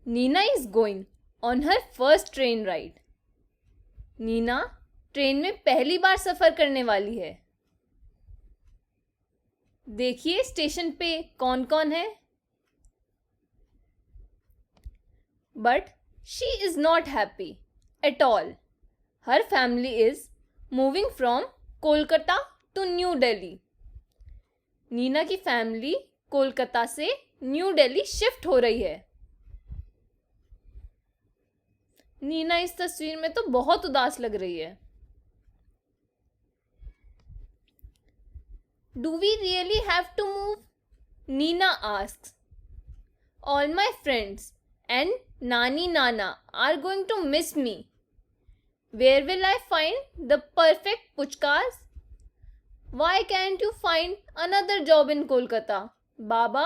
Neena is going on her first train ride. Nina train में पहली बार सफर करने वाली है. देखिए स्टेशन पे कौन कौन है. But she is not happy at all. Her family is moving from Kolkata to New Delhi. Nina की फैमिली कोलकाता से न्यू दिल्ली शिफ्ट हो रही है. नीना इस तस्वीर में तो बहुत उदास लग रही है. Do we really have to move? Nina asks. All my friends and nani nana are going to miss me. Where will I find the perfect puchkas? Why can't you find another job in Kolkata, Baba?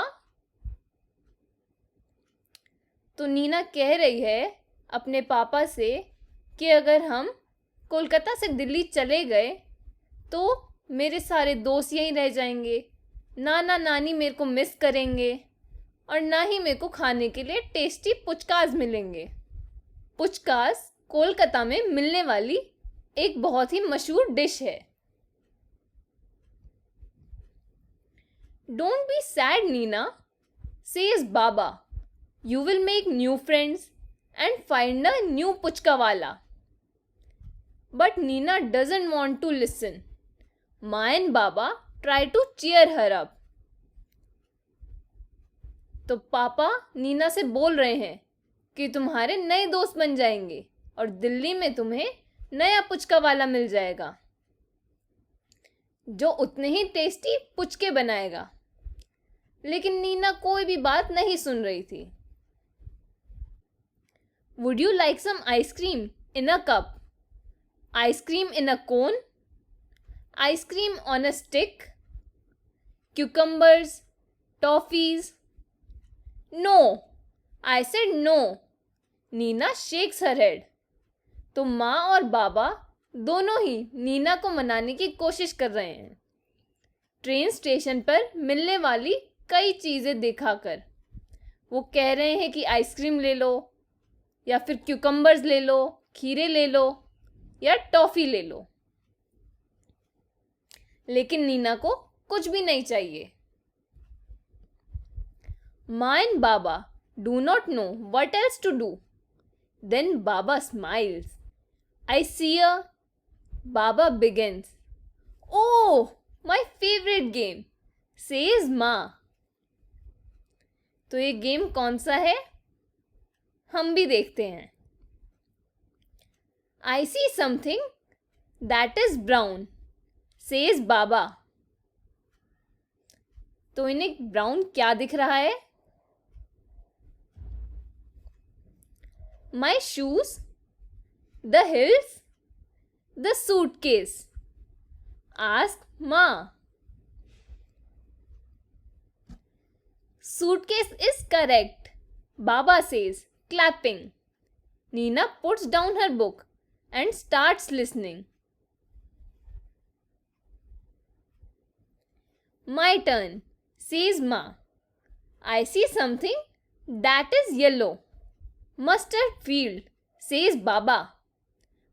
तो नीना कह रही है अपने पापा से कि अगर हम कोलकाता से दिल्ली चले गए तो मेरे सारे दोस्त यहीं रह जाएंगे, नाना नानी मेरे को मिस करेंगे और ना ही मेरे को खाने के लिए टेस्टी पुचकास मिलेंगे. पुचकास कोलकाता में मिलने वाली एक बहुत ही मशहूर डिश है. Don't be sad, Nina, says Baba. You will make new friends and find a new puchkawala. But Nina doesn't want to listen. Ma and Baba try to cheer her up. तो पापा नीना से बोल रहे हैं कि तुम्हारे नए दोस्त बन जाएंगे और दिल्ली में तुम्हें नया पुचकावाला मिल जाएगा जो उतने ही टेस्टी पुचके बनाएगा. लेकिन नीना कोई भी बात नहीं सुन रही थी. Would you like some ice cream in a cup? Ice cream in a cone? Ice cream on a stick? Cucumbers? Toffees? No, I said no. Nina shakes her head. तो माँ और बाबा दोनों ही नीना को मनाने की कोशिश कर रहे हैं. ट्रेन स्टेशन पर मिलने वाली कई चीज़ें दिखाकर वो कह रहे हैं कि आइसक्रीम ले लो या फिर क्यूकम्बर्स ले लो, खीरे ले लो या टॉफ़ी ले लो. लेकिन नीना को कुछ भी नहीं चाहिए. Maa and Baba do not know what else to do. Then Baba smiles. I see a. Baba begins. Oh, my favourite game, says Maa. तो ये गेम कौन सा है हम भी देखते हैं. I see something that is brown, says Baba. तो इन्हें ब्राउन क्या दिख रहा है? My shoes, the heels, the suitcase. Ask Ma. Suitcase is correct, Baba says, clapping. Nina puts down her book and starts listening. My turn, says Ma. I see something that is yellow. Mustard field, says Baba.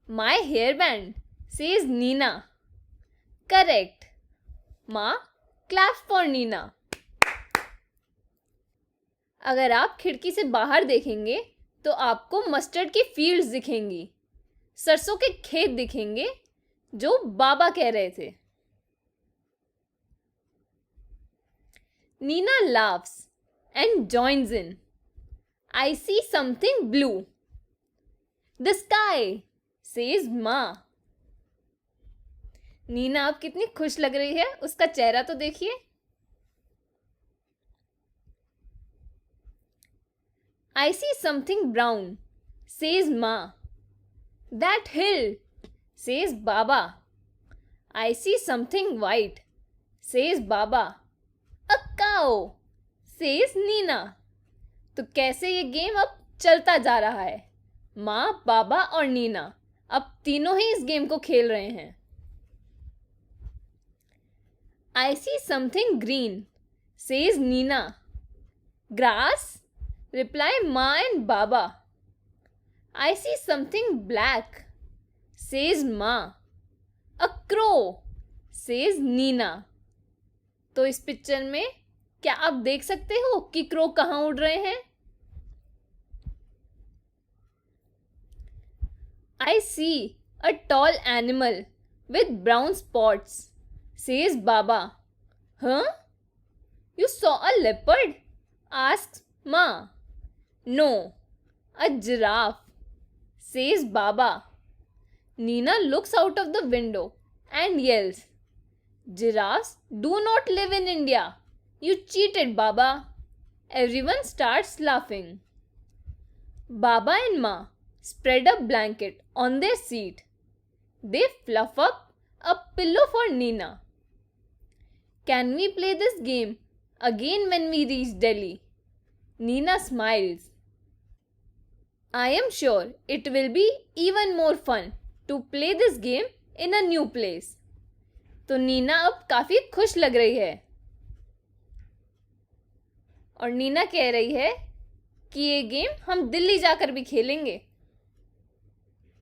My hairband, says Nina. Correct. Ma claps for Nina. अगर आप खिड़की से बाहर देखेंगे तो आपको mustard की fields दिखेंगी, सरसों के खेत दिखेंगे जो बाबा कह रहे थे. Neena laughs and joins in. I see something blue. The sky, says Ma. Neena अब कितनी खुश लग रही है, उसका चेहरा तो देखिए. I see something brown, says Ma. That hill, says Baba. I see something white, says Baba. A cow, says Nina. तो कैसे ये गेम अब चलता जा रहा है. माँ, बाबा और नीना अब तीनों ही इस गेम को खेल रहे हैं. I see something green, says Nina. Grass? reply Ma and Baba. I see something black, says Ma. A crow, says Nina. तो इस पिक्चर में क्या आप देख सकते हो कि क्रो कहाँ उड़ रहे हैं? I see a tall animal with brown spots, says Baba. Huh? You saw a leopard? asks Ma. No, a giraffe, says Baba. Nina looks out of the window and yells, Giraffes do not live in India. You cheated, Baba. Everyone starts laughing. Baba and Ma spread a blanket on their seat. They fluff up a pillow for Nina. Can we play this game again when we reach Delhi? Nina smiles. I am sure it will be even more fun to play this game in a new place. तो नीना अब काफी खुश लग रही है और नीना कह रही है कि ये गेम हम दिल्ली जाकर भी खेलेंगे.